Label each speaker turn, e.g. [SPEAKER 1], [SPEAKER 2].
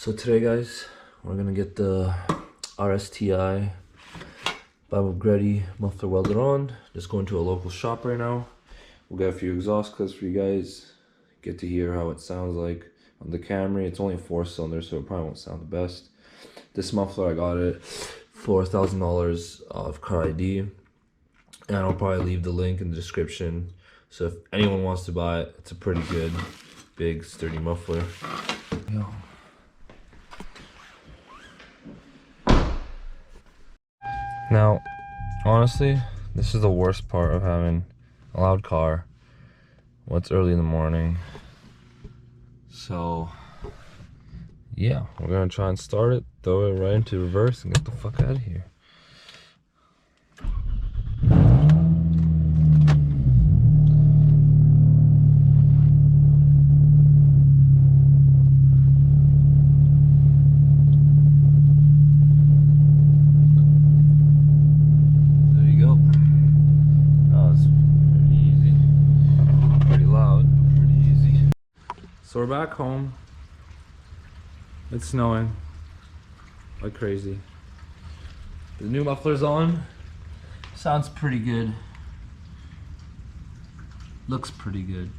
[SPEAKER 1] So today, guys, we're gonna get the RSTI by GReddy muffler welded on. Just going to a local shop right now. We'll get a few exhaust clips for you guys. Get to hear how it sounds like on the Camry. It's only a 4-cylinder, so it probably won't sound the best. This muffler, I got it for $1,000 of car ID, and I'll probably leave the link in the description. So if anyone wants to buy it, it's a pretty good, big, sturdy muffler. Yo. Now, honestly, this is the worst part of having a loud car. Well, it's early in the morning. So, yeah, we're gonna try and start it, throw it right into reverse, and get the fuck out of here. So we're back home. It's snowing like crazy. The new muffler's on. Sounds pretty good. Looks pretty good.